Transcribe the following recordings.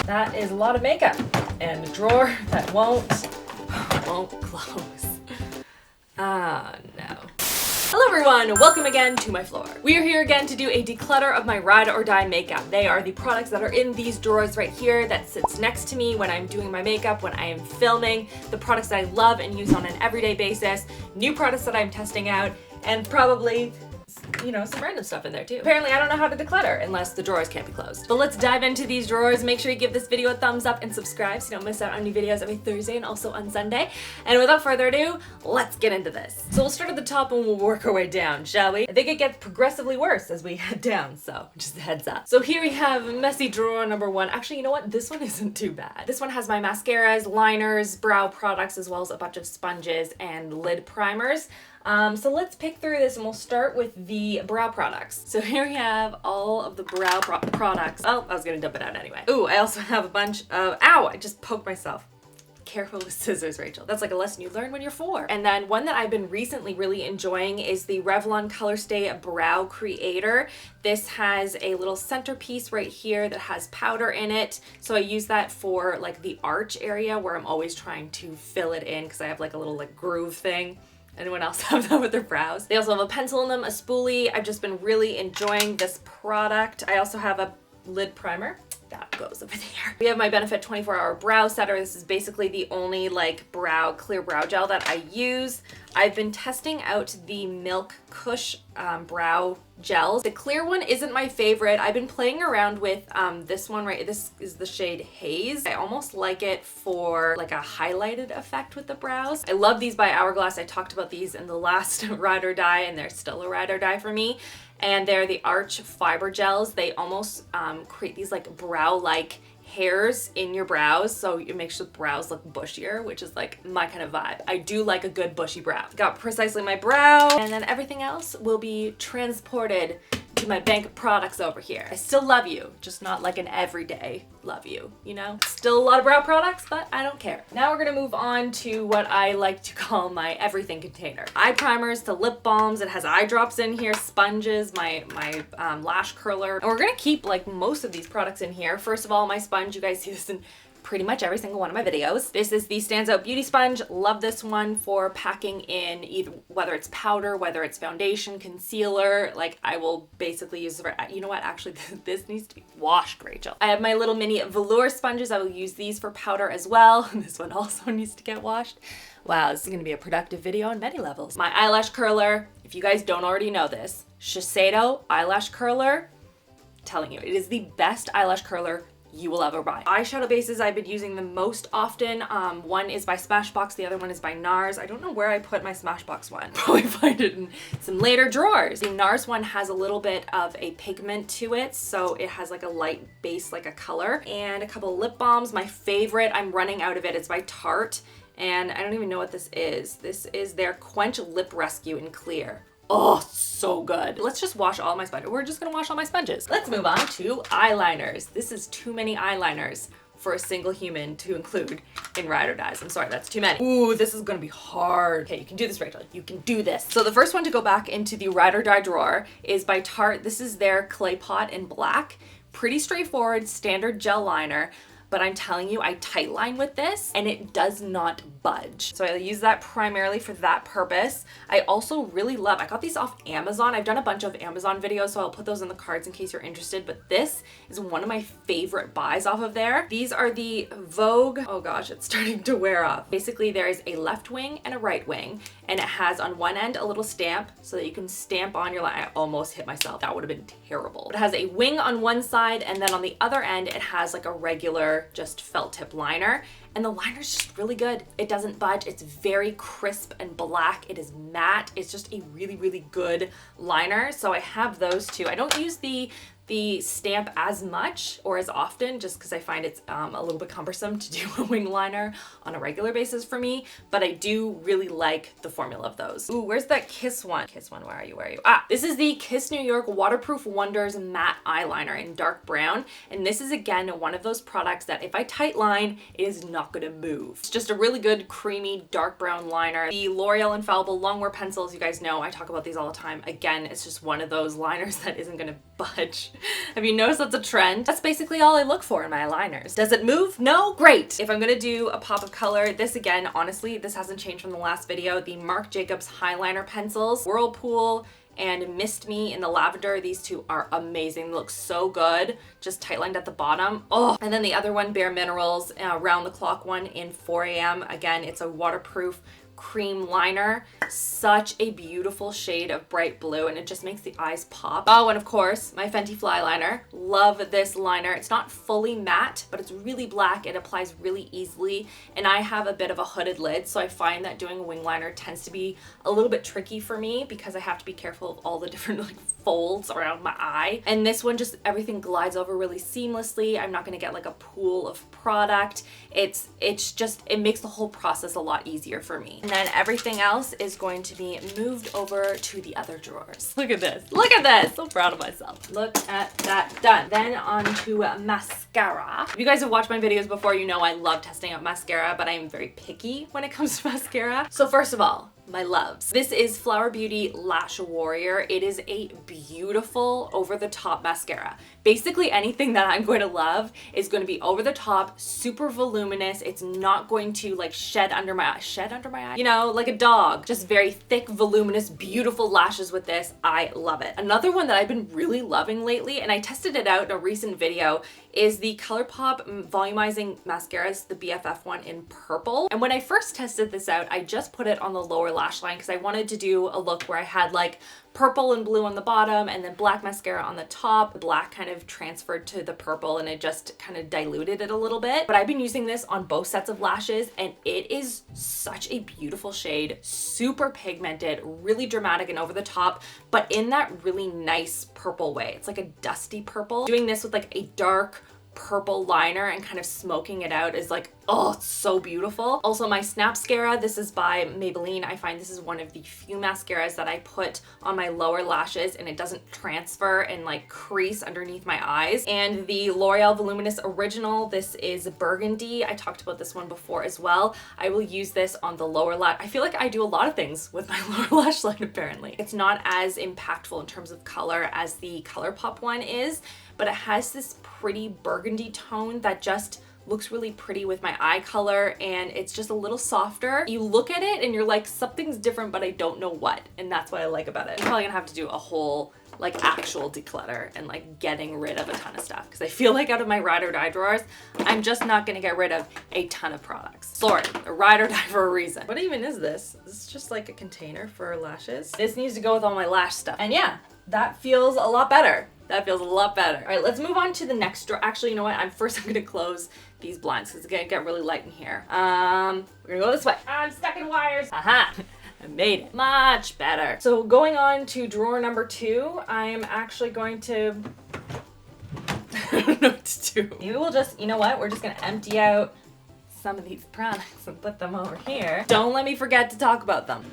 That is a lot of makeup and a drawer that won't close. Ah, no. Hello everyone, welcome again to my floor. We are here again to do a declutter of my ride or die makeup. They are the products that are in these drawers right here that sits next to me when I'm doing my makeup, when I am filming, the products that I love and use on an everyday basis, new products that I'm testing out, and probably, you know, some random stuff in there too. Apparently I don't know how to declutter unless the drawers can't be closed. But let's dive into these drawers. Make sure you give this video a thumbs up and subscribe so you don't miss out on new videos every Thursday and also on Sunday. And without further ado, let's get into this. So we'll start at the top and we'll work our way down, shall we? I think it gets progressively worse as we head down, so just a heads up. So here we have messy drawer number one. Actually, you know what? This one isn't too bad. This one has my mascaras, liners, brow products, as well as a bunch of sponges and lid primers. So let's pick through this and we'll start with the brow products. So here we have all of the brow products. Oh, I was gonna dump it out anyway. Ooh, I also have a bunch of, ow, I just poked myself. Careful with scissors, Rachel. That's like a lesson you learn when you're 4. And then one that I've been recently really enjoying is the Revlon Color Stay Brow Creator. This has a little centerpiece right here that has powder in it. So I use that for like the arch area where I'm always trying to fill it in because I have like a little like groove thing. Anyone else have that with their brows? They also have a pencil in them, a spoolie. I've just been really enjoying this product. I also have a lid primer. That goes over there. We have my Benefit 24-Hour Brow Setter. This is basically the only like clear brow gel that I use. I've been testing out the Milk Kush brow gels. The clear one isn't my favorite. I've been playing around with this one right, this is the shade Haze. I almost like it for like a highlighted effect with the brows. I love these by Hourglass. I talked about these in the last ride or die and they're still a ride or die for me. And they're the Arch Fiber Gels. They almost create these like brow-like hairs in your brows, so it makes your brows look bushier, which is like my kind of vibe. I do like a good bushy brow. Got precisely my brow, and then everything else will be transported to my bank of products over here. I still love you, just not like an everyday love you, you know? Still a lot of brow products, but I don't care. Now we're gonna move on to what I like to call my everything container. Eye primers to lip balms. It has eye drops in here, sponges, my lash curler. And we're gonna keep like most of these products in here. First of all, my sponge, you guys see this in pretty much every single one of my videos. This is the Stands Out Beauty Sponge. Love this one for packing in either, whether it's powder, whether it's foundation, concealer. Like I will basically use it for, you know what, actually this needs to be washed, Rachel. I have my little mini velour sponges. I will use these for powder as well. This one also needs to get washed. Wow, this is gonna be a productive video on many levels. My eyelash curler, if you guys don't already know this, Shiseido eyelash curler, I'm telling you, it is the best eyelash curler you will ever buy. Eyeshadow bases I've been using the most often. One is by Smashbox, the other one is by NARS. I don't know where I put my Smashbox one. Probably find it in some later drawers. The NARS one has a little bit of a pigment to it, so it has like a light base, like a color. And a couple of lip balms. My favorite, I'm running out of it, it's by Tarte, and I don't even know what this is. This is their Quench Lip Rescue in Clear. Oh, so good. Let's just wash all my sponges. We're just gonna wash all my sponges. Let's move on to eyeliners. This is too many eyeliners for a single human to include in ride or dies. I'm sorry, that's too many. Ooh, this is gonna be hard. Okay, you can do this, Rachel. You can do this. So the first one to go back into the ride or die drawer is by Tarte. This is their Clay Pot in black. Pretty straightforward, standard gel liner. But I'm telling you, I tight line with this and it does not budge. So I use that primarily for that purpose. I also really love, I got these off Amazon. I've done a bunch of Amazon videos, so I'll put those in the cards in case you're interested, but this is one of my favorite buys off of there. These are the Vogue, oh gosh, it's starting to wear off. Basically, there is a left wing and a right wing, and it has on one end a little stamp so that you can stamp on your line. I almost hit myself. That would have been terrible. It has a wing on one side, and then on the other end, it has like a regular just felt tip liner, and the liner's just really good. It doesn't budge. It's very crisp and black. It is matte. It's just a really, really good liner. So I have those two. I don't use the stamp as much or as often just because I find it's a little bit cumbersome to do a wing liner on a regular basis for me, but I do really like the formula of those. Ooh, where's that Kiss one? Kiss one, where are you? Where are you? Ah, this is the Kiss New York Waterproof Wonders Matte Eyeliner in dark brown, and this is again one of those products that if I tight line, it is not gonna move. It's just a really good creamy dark brown liner. The L'Oreal Infallible Longwear pencils, you guys know I talk about these all the time. Again, it's just one of those liners that isn't gonna budge. Have you noticed that's a trend? That's basically all I look for in my aligners. Does it move? No? Great. If I'm gonna do a pop of color, this again, honestly, this hasn't changed from the last video. The Marc Jacobs Highliner pencils, Whirlpool and Mist Me in the lavender. These two are amazing. They look so good. Just tight lined at the bottom. Oh, and then the other one, Bare Minerals, round the clock one in 4 a.m. Again, it's a waterproof cream liner. Such a beautiful shade of bright blue, and it just makes the eyes pop. Oh, and of course, my Fenty Fly liner. Love this liner. It's not fully matte, but it's really black. It applies really easily, and I have a bit of a hooded lid, so I find that doing a wing liner tends to be a little bit tricky for me because I have to be careful of all the different like folds around my eye. And this one, just everything glides over really seamlessly. I'm not gonna get like a pool of product. It makes the whole process a lot easier for me. And then everything else is going to be moved over to the other drawers. Look at this. Look at this. So proud of myself. Look at that. Done. Then on to mascara. If you guys have watched my videos before, you know I love testing out mascara, but I am very picky when it comes to mascara. So first of all, my loves. This is Flower Beauty Lash Warrior. It is a beautiful over-the-top mascara. Basically anything that I'm going to love is going to be over the top, super voluminous. It's not going to like shed under my eye, you know, like a dog. Just very thick, voluminous, beautiful lashes with this. I love it. Another one that I've been really loving lately, and I tested it out in a recent video, is the ColourPop Volumizing Mascaras, the BFF one in purple. And when I first tested this out, I just put it on the lower lash line because I wanted to do a look where I had like purple and blue on the bottom and then black mascara on the top. The black kind of transferred to the purple and it just kind of diluted it a little bit. But I've been using this on both sets of lashes and it is such a beautiful shade, super pigmented, really dramatic and over the top, but in that really nice purple way. It's like a dusty purple. Doing this with like a dark purple liner and kind of smoking it out is like, oh, it's so beautiful. Also my Snapscara, this is by Maybelline. I find this is one of the few mascaras that I put on my lower lashes and it doesn't transfer and like crease underneath my eyes. And the L'Oreal Voluminous Original, this is Burgundy. I talked about this one before as well. I will use this on the lower lash. I feel like I do a lot of things with my lower lash line apparently. It's not as impactful in terms of color as the ColourPop one is, but it has this pretty burgundy tone that just looks really pretty with my eye color, and it's just a little softer. You look at it and you're like, something's different, but I don't know what, and that's what I like about it. I'm probably gonna have to do a whole like actual declutter and like getting rid of a ton of stuff because I feel like out of my ride or die drawers, I'm just not gonna get rid of a ton of products. Sorry, a ride or die for a reason. What even is this? This is just like a container for lashes. This needs to go with all my lash stuff. And yeah, that feels a lot better. That feels a lot better. All right, let's move on to the next drawer. Actually, you know what? I'm gonna close these blinds because it's gonna get really light in here. We're gonna go this way. I'm stuck in wires. Aha. I made it much better. So going on to drawer number 2, I'm actually going to, I don't know what to do. Maybe we'll just, you know what? We're just gonna empty out some of these products and put them over here. Don't let me forget to talk about them.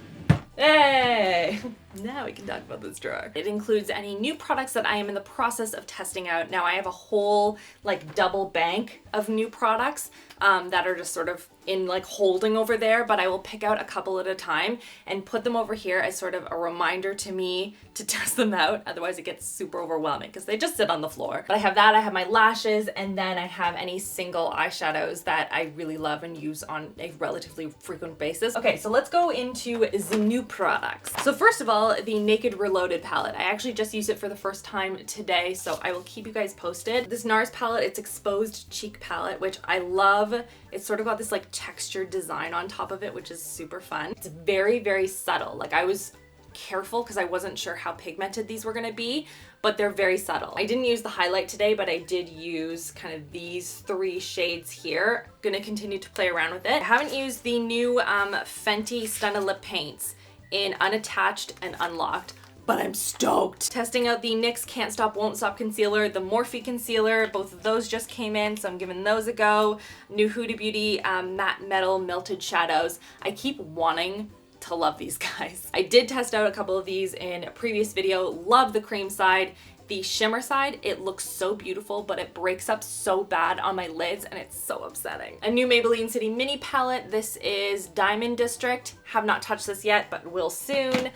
Hey! Now we can talk about this drawer. It includes any new products that I am in the process of testing out. Now I have a whole like double bank of new products that are just sort of in like holding over there, but I will pick out a couple at a time and put them over here as sort of a reminder to me to test them out. Otherwise it gets super overwhelming because they just sit on the floor. But I have that, I have my lashes, and then I have any single eyeshadows that I really love and use on a relatively frequent basis. Okay, so let's go into the new products. So first of all, the Naked Reloaded palette. I actually just used it for the first time today, so I will keep you guys posted. This NARS palette, it's Exposed Cheek palette, which I love. It's sort of got this like textured design on top of it, which is super fun. It's very, very subtle. Like I was careful because I wasn't sure how pigmented these were gonna be, but they're very subtle. I didn't use the highlight today, but I did use kind of these 3 shades here. Gonna continue to play around with it. I haven't used the new Fenty Stunna Lip Paints in Unattached and Unlocked, but I'm stoked. Testing out the NYX Can't Stop Won't Stop concealer, the Morphe concealer, both of those just came in, so I'm giving those a go. New Huda Beauty Matte Metal Melted Shadows. I keep wanting to love these guys. I did test out a couple of these in a previous video. Love the cream side. The shimmer side, it looks so beautiful, but it breaks up so bad on my lids and it's so upsetting. A new Maybelline City Mini palette. This is Diamond District. Have not touched this yet, but will soon.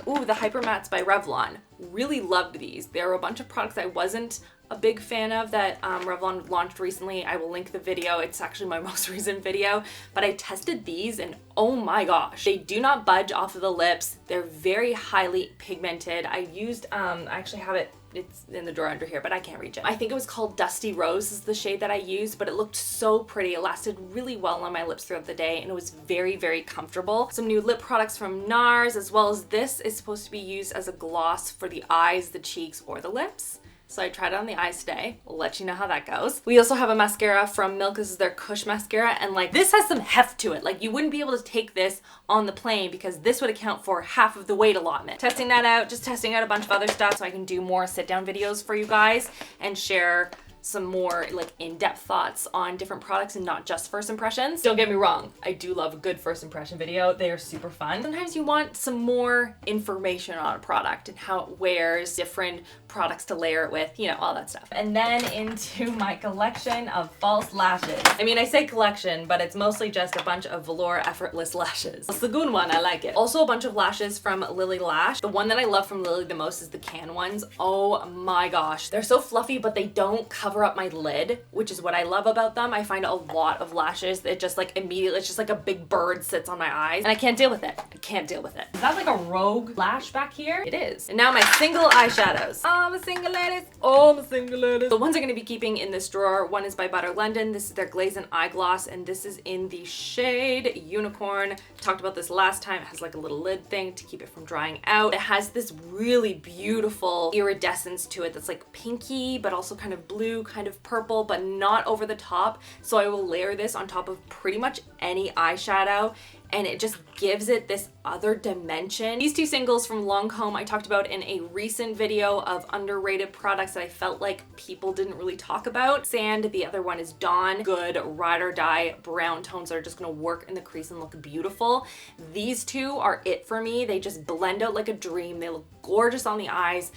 Ooh, the Hyper Mattes by Revlon. really loved these. There were a bunch of products I wasn't a big fan of that Revlon launched recently. I will link the video. It's actually my most recent video, but I tested these and oh my gosh, they do not budge off of the lips. They're very highly pigmented. I used, I actually have it, it's in the drawer under here, but I can't reach it. I think it was called Dusty Rose is the shade that I used, but it looked so pretty. It lasted really well on my lips throughout the day and it was very, very comfortable. Some new lip products from NARS, as well as this is supposed to be used as a gloss for the eyes, the cheeks, or the lips. So I tried it on the eyes today. We'll let you know how that goes. We also have a mascara from Milk. This is their Kush mascara. And like, this has some heft to it. Like, you wouldn't be able to take this on the plane because this would account for half of the weight allotment. Testing that out, just testing out a bunch of other stuff so I can do more sit down videos for you guys and share some more like in-depth thoughts on different products and not just first impressions. Don't get me wrong, I do love a good first impression video. They are super fun. Sometimes you want some more information on a product and how it wears, different products to layer it with, you know, all that stuff. And then into my collection of false lashes. I mean, I say collection, but it's mostly just a bunch of velour effortless lashes. It's the good one, I like it. Also a bunch of lashes from Lily Lash. The one that I love from Lily the most is the can ones. Oh my gosh, they're so fluffy, but they don't cover up my lid, which is what I love about them. I find a lot of lashes that just like immediately, it's just like a big bird sits on my eyes and I can't deal with it. I can't deal with it. Is that like a rogue lash back here? It is. And now my single eyeshadows. Oh, I'm a single ladies. Oh, I'm a single ladies. The ones I'm gonna be keeping in this drawer, one is by Butter London. This is their Glazen eye gloss and this is in the shade Unicorn. Talked about this last time. It has like a little lid thing to keep it from drying out. It has this really beautiful iridescence to it that's like pinky, but also kind of blue, kind of purple, but not over the top. So I will layer this on top of pretty much any eyeshadow and it just gives it this other dimension. These two singles from Lancome I talked about in a recent video of underrated products that I felt like people didn't really talk about. Sand, the other one is Dawn. Good ride or die brown tones that are just gonna work in the crease and look beautiful. These two are it for me. They just blend out like a dream. They look gorgeous on the eyes.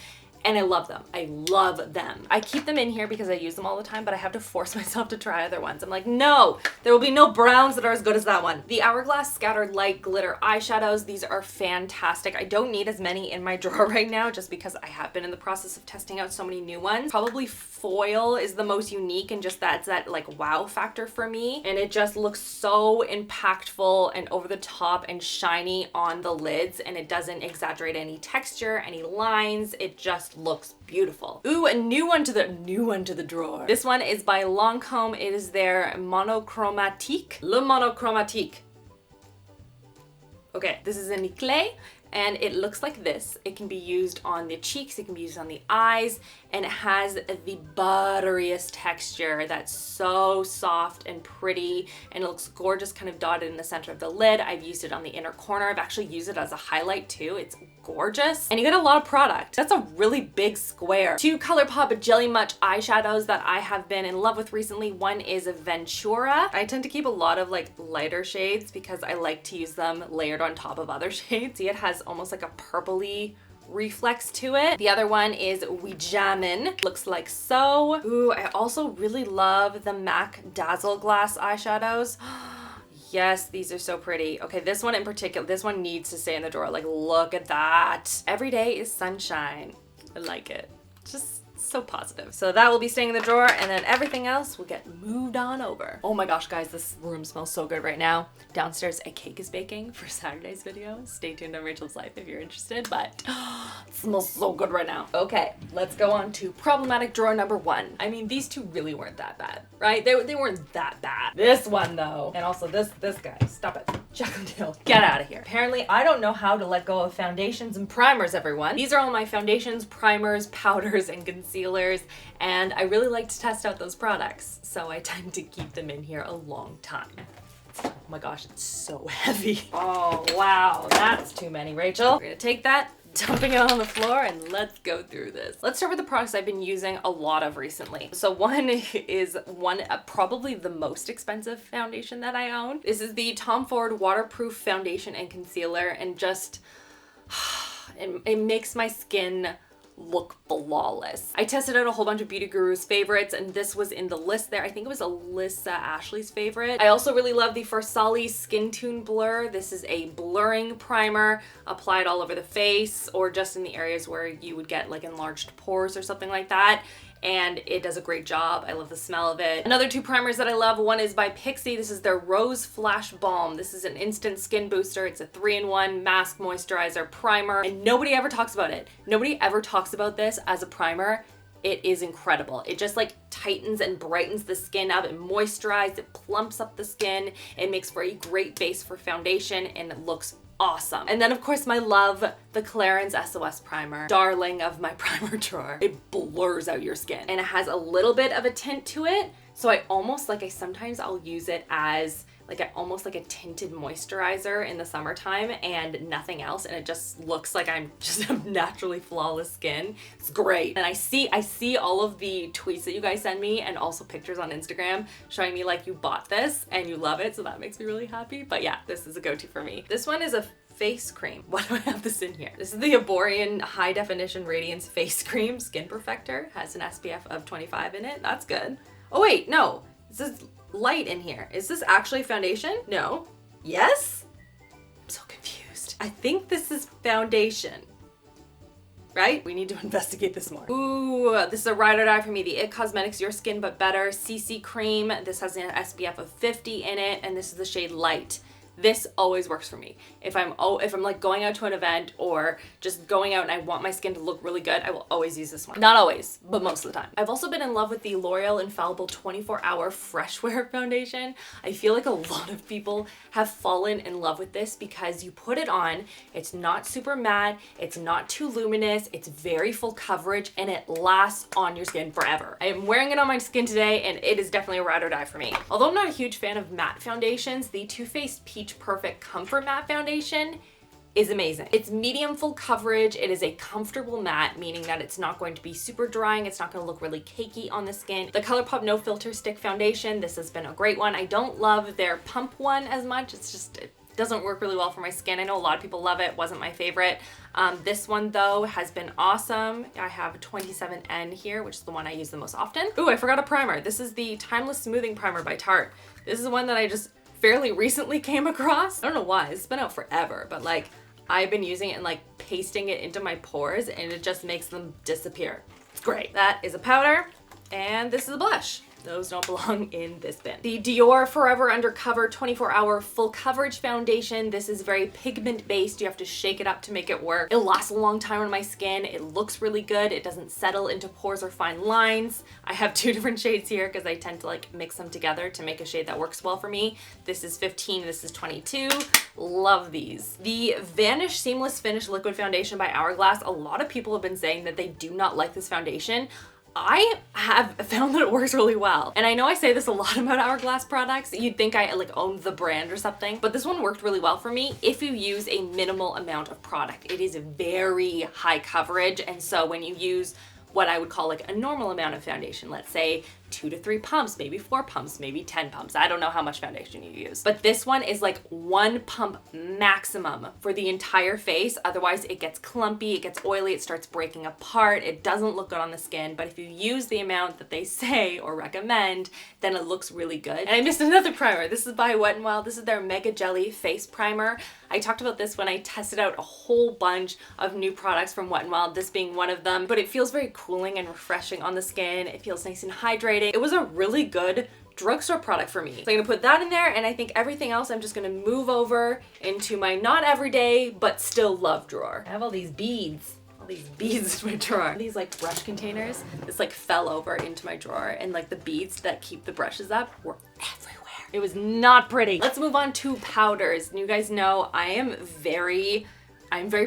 And I love them. I love them. I keep them in here because I use them all the time, but I have to force myself to try other ones. I'm like, no, there will be no browns that are as good as that one. The Hourglass Scattered Light Glitter Eyeshadows. These are fantastic. I don't need as many in my drawer right now just because I have been in the process of testing out so many new ones. Probably Foil is the most unique and just that's that like wow factor for me. And it just looks so impactful and over the top and shiny on the lids and it doesn't exaggerate any texture, any lines. It just looks beautiful. Ooh, a new one to the drawer. This one is by Lancome. It is their Monochromatique. Le Monochromatique. Okay, this is in clay and it looks like this. It can be used on the cheeks, it can be used on the eyes, and it has the butteriest texture that's so soft and pretty, and it looks gorgeous kind of dotted in the center of the lid. I've used it on the inner corner. I've actually used it as a highlight too. It's gorgeous. And you get a lot of product. That's a really big square. Two ColourPop Jelly Much eyeshadows that I have been in love with recently. One is Ventura. I tend to keep a lot of like lighter shades because I like to use them layered on top of other shades. See, it has almost like a purpley reflex to it. The other one is We Jammin'. Looks like so. Ooh, I also really love the MAC Dazzle Glass eyeshadows. Yes, these are so pretty. Okay, this one in particular, this one needs to stay in the drawer. Like, look at that. Every day is sunshine. I like it. Just so positive. So that will be staying in the drawer and then everything else will get moved on over. Oh my gosh, guys, this room smells so good right now. Downstairs, a cake is baking for Saturday's video. Stay tuned on Rachel's Life if you're interested, but it smells so good right now. Okay, let's go on to problematic drawer number one. I mean, these two really weren't that bad, right? They weren't that bad. This one though, and also this guy, stop it. Jaclyn, get out of here. Apparently, I don't know how to let go of foundations and primers, everyone. These are all my foundations, primers, powders, and concealers, and I really like to test out those products, so I tend to keep them in here a long time. Oh my gosh, it's so heavy. Oh, wow, that's too many, Rachel. We're gonna take that, dumping it on the floor, and let's go through this. Let's start with the products I've been using a lot of recently. So one is probably the most expensive foundation that I own. This is the Tom Ford Waterproof Foundation and Concealer, and just, it makes my skin look flawless. I tested out a whole bunch of Beauty Guru's favorites, and this was in the list there. I think it was Alyssa Ashley's favorite. I also really love the Farsali Skin Tune Blur. This is a blurring primer applied all over the face or just in the areas where you would get like enlarged pores or something like that. And it does a great job. I love the smell of it. Another two primers that I love, one is by Pixi. This is their Rose Flash Balm. This is an instant skin booster. It's a 3-in-1 mask, moisturizer, primer, and nobody ever talks about it. Nobody ever talks about this as a primer. It is incredible. It just like tightens and brightens the skin up. It moisturizes, it plumps up the skin. It makes for a great base for foundation, and it looks awesome. And then of course my love, the Clarins SOS primer, darling of my primer drawer. It blurs out your skin and it has a little bit of a tint to it. So I almost like, sometimes I'll use it as like almost like a tinted moisturizer in the summertime and nothing else, and it just looks like I'm just have naturally flawless skin. It's great. And I see all of the tweets that you guys send me and also pictures on Instagram showing me like you bought this and you love it, so that makes me really happy. But yeah, this is a go-to for me. This one is a face cream. Why do I have this in here? This is the Aborian High Definition Radiance Face Cream Skin Perfector. Has an SPF of 25 in it. That's good. Oh wait, no. This is light in here. Is this actually foundation? No. Yes? I'm so confused. I think this is foundation. Right? We need to investigate this more. Ooh, this is a ride or die for me. The IT Cosmetics Your Skin But Better CC Cream. This has an SPF of 50 in it, and this is the shade Light. This always works for me. If I'm like going out to an event or just going out and I want my skin to look really good, I will always use this one. Not always, but most of the time. I've also been in love with the L'Oreal Infallible 24-Hour Fresh Wear Foundation. I feel like a lot of people have fallen in love with this because you put it on, it's not super matte, it's not too luminous, it's very full coverage, and it lasts on your skin forever. I am wearing it on my skin today, and it is definitely a ride or die for me. Although I'm not a huge fan of matte foundations, the Too Faced Peach Perfect Comfort Matte Foundation is amazing. It's medium full coverage. It is a comfortable matte, meaning that it's not going to be super drying. It's not going to look really cakey on the skin. The ColourPop No Filter Stick Foundation, this has been a great one. I don't love their pump one as much. It's just, it doesn't work really well for my skin. I know a lot of people love it. Wasn't my favorite. This one though has been awesome. I have 27N here, which is the one I use the most often. Ooh, I forgot a primer. This is the Timeless Smoothing Primer by Tarte. This is one that I just fairly recently came across. I don't know why, it's been out forever, but like I've been using it and like pasting it into my pores, and it just makes them disappear. It's great. That is a powder, and this is a blush. Those don't belong in this bin. The Dior Forever Undercover 24-Hour Full Coverage Foundation. This is very pigment based. You have to shake it up to make it work. It lasts a long time on my skin. It looks really good. It doesn't settle into pores or fine lines. I have two different shades here because I tend to like mix them together to make a shade that works well for me. This is 15, this is 22. Love these. The Vanish Seamless Finish Liquid Foundation by Hourglass. A lot of people have been saying that they do not like this foundation. I have found that it works really well. And I know I say this a lot about Hourglass products. You'd think I like owned the brand or something, but this one worked really well for me if you use a minimal amount of product. It is very high coverage, and so when you use what I would call like a normal amount of foundation, let's say 2 to 3 pumps, maybe 4 pumps, maybe 10 pumps. I don't know how much foundation you use. But this one is like 1 pump maximum for the entire face. Otherwise it gets clumpy, it gets oily, it starts breaking apart. It doesn't look good on the skin, but if you use the amount that they say or recommend, then it looks really good. And I missed another primer. This is by Wet n Wild. This is their Mega Jelly Face Primer. I talked about this when I tested out a whole bunch of new products from Wet n Wild, this being one of them, but it feels very cooling and refreshing on the skin. It feels nice and hydrating. It was a really good drugstore product for me. So I'm gonna put that in there, and I think everything else I'm just gonna move over into my not everyday, but still love drawer. I have all these beads. All these beads in my drawer. These like brush containers, this like fell over into my drawer, and like the beads that keep the brushes up were everywhere. It was not pretty. Let's move on to powders. And you guys know I'm very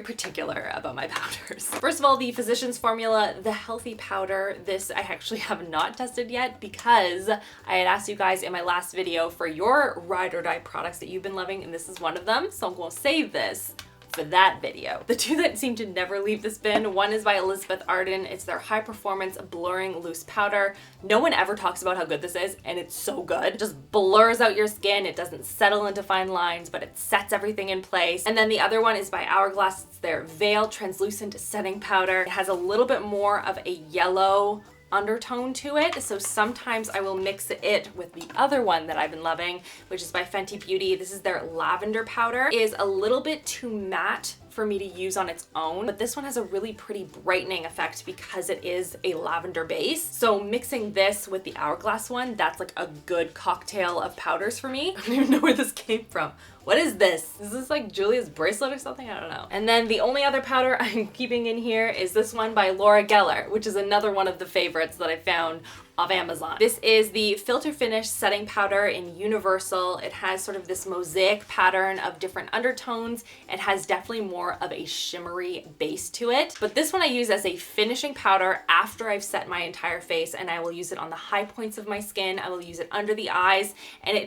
particular about my powders. First of all, the Physicians Formula, the Healthy Powder. This I actually have not tested yet because I had asked you guys in my last video for your ride or die products that you've been loving, and this is one of them. So I'm gonna save this for that video. The two that seem to never leave this bin, one is by Elizabeth Arden. It's their High Performance Blurring Loose Powder. No one ever talks about how good this is, and it's so good. It just blurs out your skin. It doesn't settle into fine lines, but it sets everything in place. And then the other one is by Hourglass. It's their Veil Translucent Setting Powder. It has a little bit more of a yellow undertone to it, so sometimes I will mix it with the other one that I've been loving, which is by Fenty Beauty. This is their lavender powder. It is a little bit too matte for me to use on its own, but this one has a really pretty brightening effect because it is a lavender base. So mixing this with the Hourglass one, that's like a good cocktail of powders for me. I don't even know where this came from. What is this? Is this like Julia's bracelet or something? I don't know. And then the only other powder I'm keeping in here is this one by Laura Geller, which is another one of the favorites that I found off Amazon. This is the Filter Finish Setting Powder in Universal. It has sort of this mosaic pattern of different undertones. It has definitely more of a shimmery base to it. But this one I use as a finishing powder after I've set my entire face, and I will use it on the high points of my skin. I will use it under the eyes, and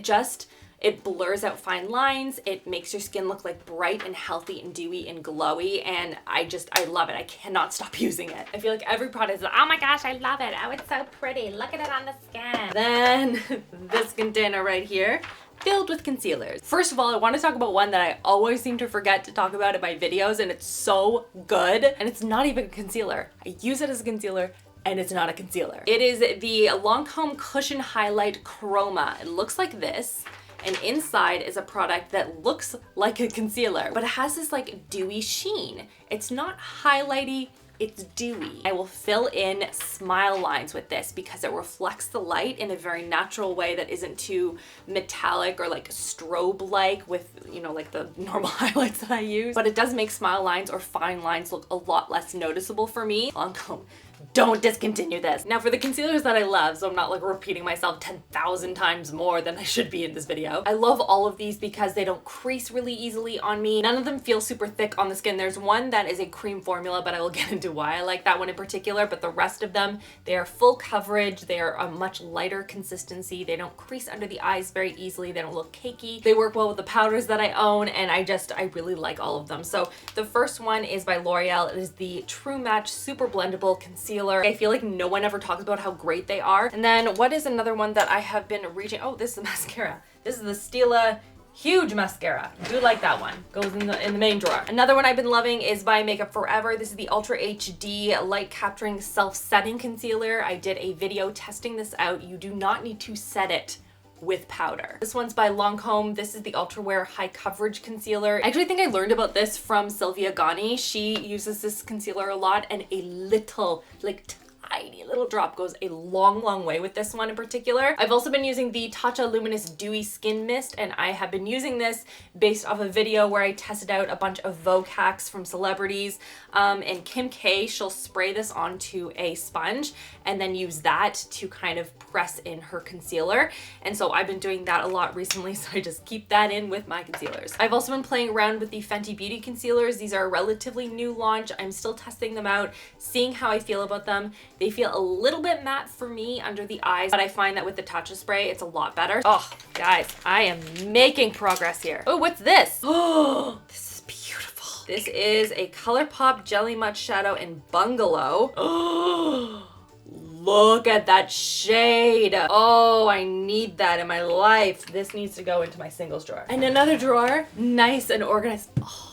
it blurs out fine lines. It makes your skin look like bright and healthy and dewy and glowy, and I love it. I cannot stop using it. I feel like every product is like, oh my gosh, I love it. Oh, it's so pretty. Look at it on the skin. Then this container right here, filled with concealers. First of all, I want to talk about one that I always seem to forget to talk about in my videos, and it's so good, and it's not even a concealer. I use it as a concealer, and it's not a concealer. It is the Lancome Cushion Highlight Chroma. It looks like this. And inside is a product that looks like a concealer, but it has this like dewy sheen. It's not highlighty, it's dewy. I will fill in smile lines with this because it reflects the light in a very natural way that isn't too metallic or like strobe-like with, you know, like the normal highlights that I use. But it does make smile lines or fine lines look a lot less noticeable for me. Lancome, don't discontinue this. Now for the concealers that I love, so I'm not like repeating myself 10,000 times more than I should be in this video. I love all of these because they don't crease really easily on me. None of them feel super thick on the skin. There's one that is a cream formula, but I will get into why I like that one in particular, but the rest of them, they are full coverage. They are a much lighter consistency. They don't crease under the eyes very easily. They don't look cakey. They work well with the powders that I own, and I really like all of them. So the first one is by L'Oreal. It is the True Match Super Blendable Concealer. I feel like no one ever talks about how great they are. And then what is another one that I have been reaching? Oh, this is the mascara. This is the Stila Huge Mascara. I do like that one. Goes in the main drawer. Another one I've been loving is by Makeup Forever. This is the Ultra HD Light Capturing Self-Setting Concealer. I did a video testing this out. You do not need to set it with powder. This one's by Lancome. This is the Ultra Wear High Coverage Concealer. I actually think I learned about this from Sylvia Gani. She uses this concealer a lot, and a little, like tiny little drop goes a long way with this one in particular. I've also been using the Tatcha Luminous Dewy Skin Mist, and I have been using this based off a video where I tested out a bunch of Vogue hacks from celebrities. And Kim K, she'll spray this onto a sponge and then use that to kind of press in her concealer. And so I've been doing that a lot recently, so I just keep that in with my concealers. I've also been playing around with the Fenty Beauty concealers. These are a relatively new launch. I'm still testing them out, seeing how I feel about them. They feel a little bit matte for me under the eyes, but I find that with the Tatcha spray, it's a lot better. Oh, guys, I am making progress here. Oh, what's this? Oh, this is beautiful. This is a ColourPop Jelly Much Shadow in Bungalow. Oh, look at that shade. Oh, I need that in my life. This needs to go into my singles drawer. And another drawer, nice and organized. Oh.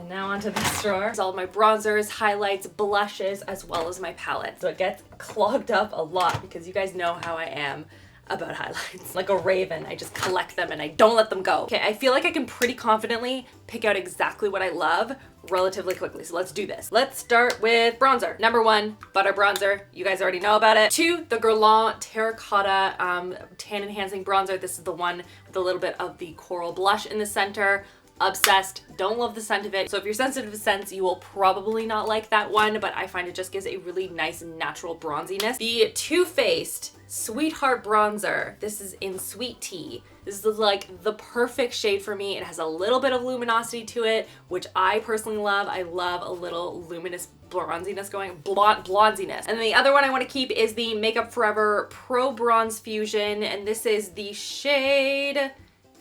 And now onto this drawer. There's all of my bronzers, highlights, blushes, as well as my palette. So it gets clogged up a lot because you guys know how I am about highlights. Like a raven, I just collect them and I don't let them go. Okay, I feel like I can pretty confidently pick out exactly what I love relatively quickly. So let's do this. Let's start with bronzer. Number 1, butter bronzer. You guys already know about it. 2, the Guerlain Terracotta Tan Enhancing Bronzer. This is the one with a little bit of the coral blush in the center. Obsessed, don't love the scent of it. So if you're sensitive to scents, you will probably not like that one, but I find it just gives a really nice natural bronziness. The Too Faced Sweetheart Bronzer. This is in Sweet Tea. This is like the perfect shade for me. It has a little bit of luminosity to it, which I personally love. I love a little luminous bronziness going, blondiness. And then the other one I want to keep is the Makeup Forever Pro Bronze Fusion, and this is the shade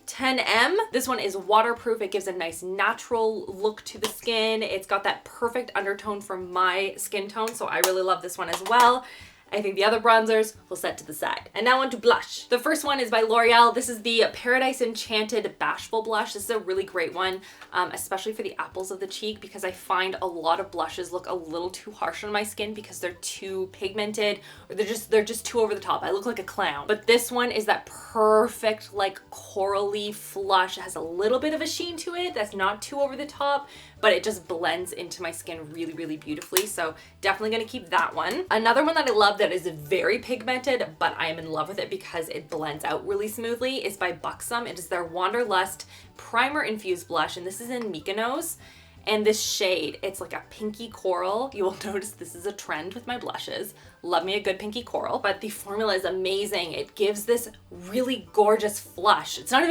10M. This one is waterproof. It gives a nice natural look to the skin. It's got that perfect undertone for my skin tone, so I really love this one as well. I think the other bronzers we'll set to the side. And now on to blush. The first one is by L'Oreal. This is the Paradise Enchanted Bashful Blush. This is a really great one, especially for the apples of the cheek, because I find a lot of blushes look a little too harsh on my skin because they're too pigmented, or they're just too over the top. I look like a clown. But this one is that perfect, like, corally flush. It has a little bit of a sheen to it that's not too over the top, but it just blends into my skin really, really beautifully. So definitely gonna keep that one. Another one that I love that is very pigmented, but I am in love with it because it blends out really smoothly, is by Buxom. It is their Wanderlust Primer Infused Blush, and this is in Mykonos. And this shade, it's like a pinky coral. You will notice this is a trend with my blushes. Love me a good pinky coral, but the formula is amazing. It gives this really gorgeous flush. It's not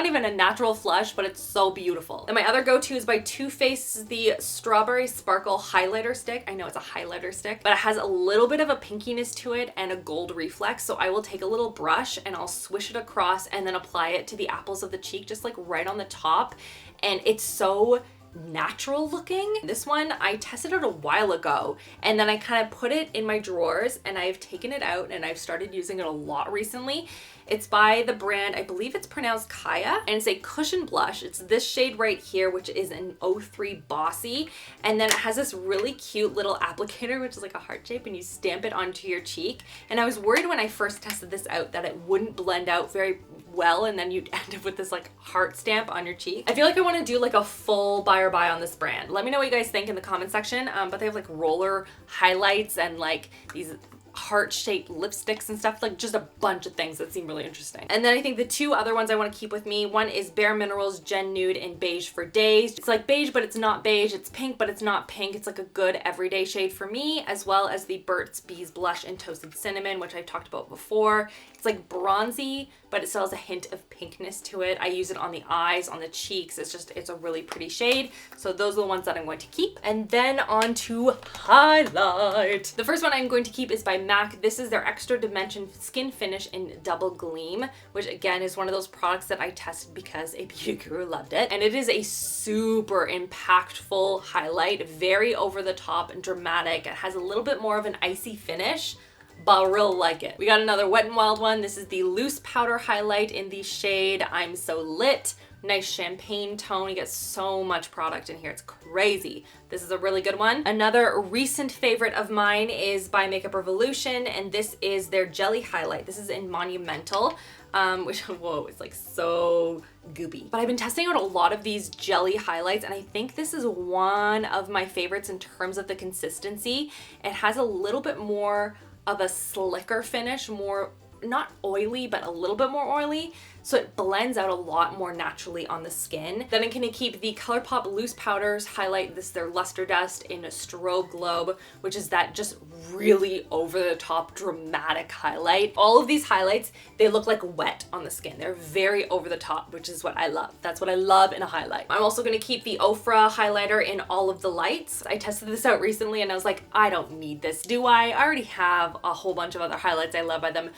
even a natural flush, but it's so beautiful. And my other go-to is by Too Faced, the Strawberry Sparkle Highlighter Stick. I know it's a highlighter stick, but it has a little bit of a pinkiness to it and a gold reflex. So I will take a little brush and I'll swish it across and then apply it to the apples of the cheek, just like right on the top. And it's so natural looking. This one I tested out a while ago, and then I kind of put it in my drawers, and I've taken it out and I've started using it a lot recently. It's by the brand, I believe it's pronounced Kaya, and it's a cushion blush. It's this shade right here, which is an 03 Bossy, and then it has this really cute little applicator, which is like a heart shape, and you stamp it onto your cheek. And I was worried when I first tested this out that it wouldn't blend out very well, and then you'd end up with this like heart stamp on your cheek. I feel like I want to do like a full buy or buy on this brand. Let me know what you guys think in the comment section. But they have like roller highlights and like these heart-shaped lipsticks and stuff, like just a bunch of things that seem really interesting. And then I think the two other ones I want to keep with me, one is Bare Minerals Gen Nude in Beige for Days. It's like beige, but it's not beige. It's pink, but it's not pink. It's like a good everyday shade for me, as well as the Burt's Bees Blush in Toasted Cinnamon, which I've talked about before. It's like bronzy, but it still has a hint of pinkness to it. I use it on the eyes, on the cheeks. It's a really pretty shade. So those are the ones that I'm going to keep. And then on to highlight. The first one I'm going to keep is by MAC. This is their Extra Dimension Skin Finish in Double Gleam, which again is one of those products that I tested because a beauty guru loved it. And it is a super impactful highlight, very over the top and dramatic. It has a little bit more of an icy finish, but I really like it. We got another Wet n Wild one. This is the Loose Powder Highlight in the shade I'm So Lit. Nice champagne tone. You get so much product in here. It's crazy. This is a really good one. Another recent favorite of mine is by Makeup Revolution, and this is their Jelly Highlight. This is in Monumental, which, whoa, it's like so goopy. But I've been testing out a lot of these jelly highlights, and I think this is one of my favorites in terms of the consistency. It has a little bit more of a slicker finish, more not oily, but a little bit more oily. So it blends out a lot more naturally on the skin. Then I'm gonna keep the ColourPop Loose Powders Highlight. This is their Lustre Dust in a Strobe Globe, which is that just really over the top dramatic highlight. All of these highlights, they look like wet on the skin. They're very over the top, which is what I love. That's what I love in a highlight. I'm also gonna keep the OFRA highlighter in All of the Lights. I tested this out recently and I was like, I don't need this, do I? I already have a whole bunch of other highlights I love by them.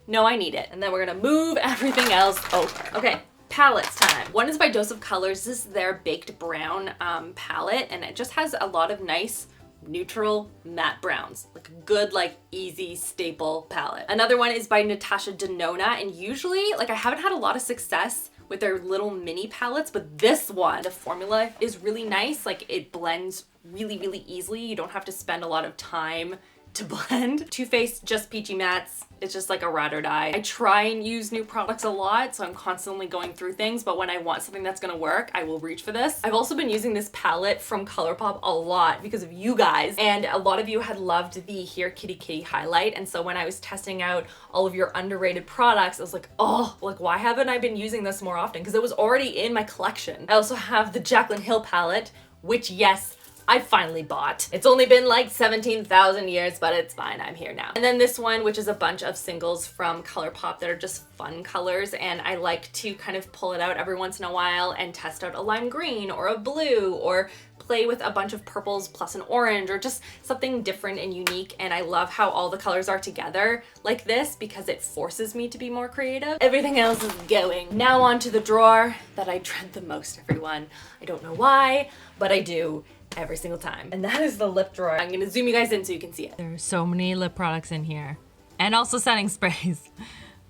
No, I need it. And then we're gonna move everything else over. Okay, palettes time. One is by Dose of Colors. This is their Baked Brown palette, and it just has a lot of nice neutral matte browns, like a good, like easy staple palette. Another one is by Natasha Denona, and usually, like, I haven't had a lot of success with their little mini palettes, but this one, the formula is really nice. Like, it blends really, really easily. You don't have to spend a lot of time to blend. Too Faced Just Peachy Mattes. It's just like a ride or die. I try and use new products a lot, so I'm constantly going through things, but when I want something that's gonna work, I will reach for this. I've also been using this palette from ColourPop a lot because of you guys, and a lot of you had loved the Here Kitty Kitty highlight, and so when I was testing out all of your underrated products, I was like, oh, like why haven't I been using this more often? Because it was already in my collection. I also have the Jaclyn Hill palette, which, yes, I finally bought. It's only been like 17,000 years, but it's fine, I'm here now. And then this one, which is a bunch of singles from ColourPop that are just fun colors, and I like to kind of pull it out every once in a while and test out a lime green or a blue or play with a bunch of purples plus an orange or just something different and unique. And I love how all the colors are together like this because it forces me to be more creative. Everything else is going. Now on to the drawer that I dread the most, everyone. I don't know why, but I do every single time. And that is the lip drawer. I'm gonna zoom you guys in so you can see it. There are so many lip products in here and also setting sprays.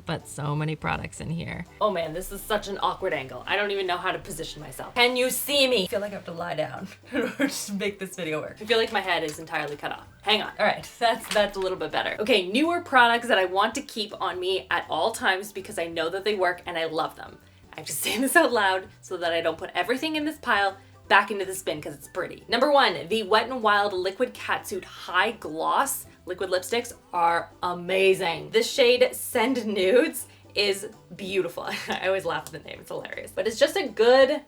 But so many products in here. Oh man, this is such an awkward angle. I don't even know how to position myself. Can you see me? I feel like I have to lie down in order to make this video work. I feel like my head is entirely cut off. Hang on. All right, that's a little bit better. Okay, newer products that I want to keep on me at all times because I know that they work and I love them. I have to say this out loud so that I don't put everything in this pile back into the bin because it's pretty. Number 1, the Wet n Wild Liquid Catsuit High Gloss liquid lipsticks are amazing. This shade Send Nudes is beautiful. I always laugh at the name, it's hilarious. But it's just a good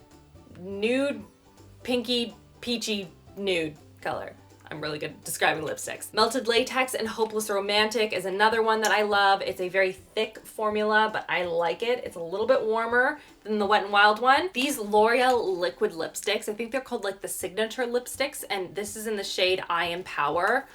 nude, pinky, peachy nude color. I'm really good at describing lipsticks. Melted Latex and Hopeless Romantic is another one that I love. It's a very thick formula, but I like it. It's a little bit warmer than the Wet n Wild one. These L'Oreal liquid lipsticks, I think they're called like the signature lipsticks, and this is in the shade I Empower.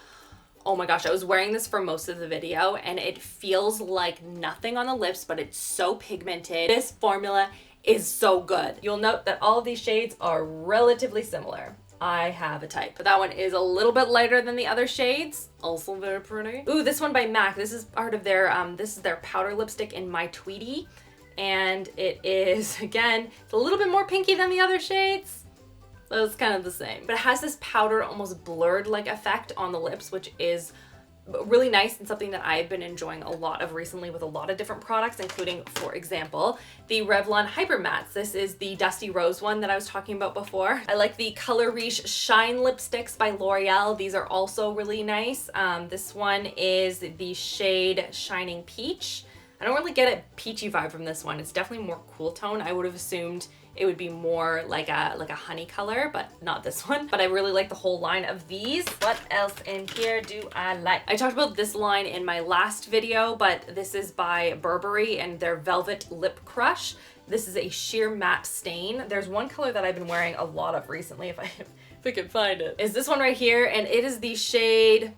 Oh my gosh, I was wearing this for most of the video and it feels like nothing on the lips, but it's so pigmented. This formula is so good. You'll note that all of these shades are relatively similar. I have a type, but that one is a little bit lighter than the other shades. Also very pretty. Ooh, this one by MAC. This is part of their, this is their powder lipstick in My Tweety. And it is, again, it's a little bit more pinky than the other shades. So it's kind of the same. But it has this powder, almost blurred like effect on the lips, which is really nice and something that I've been enjoying a lot of recently with a lot of different products, including, for example, the Revlon Hyper Mattes. This is the Dusty Rose one that I was talking about before. I like the Color Riche Shine Lipsticks by L'Oreal. These are also really nice. This one is the shade Shining Peach. I don't really get a peachy vibe from this one. It's definitely more cool tone. I would have assumed it would be more like a honey color, but not this one. But I really like the whole line of these. What else in here do I like? I talked about this line in my last video, but this is by Burberry and their Velvet Lip Crush. This is a sheer matte stain. There's one color that I've been wearing a lot of recently, if I can find it, is this one right here, and it is the shade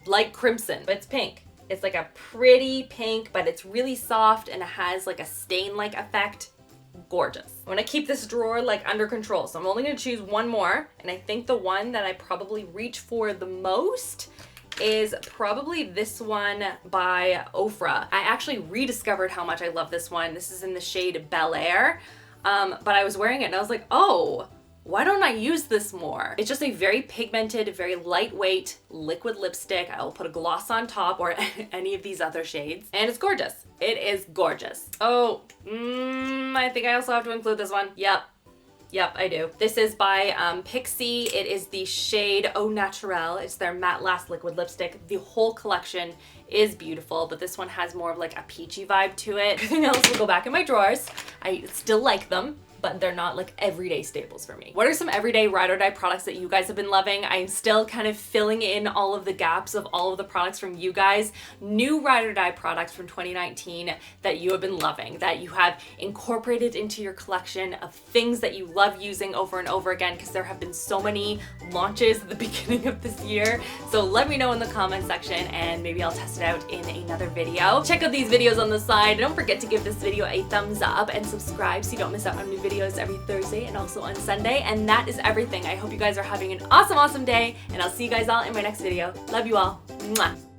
Light Crimson, but it's pink. It's like a pretty pink, but it's really soft and it has like a stain-like effect. Gorgeous. I'm gonna keep this drawer like under control, so I'm only gonna choose one more, and I think the one that I probably reach for the most is probably this one by OFRA. I actually rediscovered how much I love this one. This is in the shade Bel Air, but I was wearing it and I was like, oh, why don't I use this more? It's just a very pigmented, very lightweight liquid lipstick. I'll put a gloss on top or any of these other shades, and it's gorgeous. It is gorgeous. Oh, I think I also have to include this one. Yep, I do. This is by Pixi. It is the shade Au Naturel. It's their matte last liquid lipstick. The whole collection is beautiful, but this one has more of like a peachy vibe to it. Everything else will go back in my drawers. I still like them, but they're not like everyday staples for me. What are some everyday ride or die products that you guys have been loving? I'm still kind of filling in all of the gaps of all of the products from you guys. New ride or die products from 2019 that you have been loving, that you have incorporated into your collection of things that you love using over and over again, because there have been so many launches at the beginning of this year. So let me know in the comment section and maybe I'll test it out in another video. Check out these videos on the side. Don't forget to give this video a thumbs up and subscribe so you don't miss out on new videos every Thursday and also on Sunday. And that is everything. I hope you guys are having an awesome day, and I'll see you guys all in my next video. Love you all. Mwah.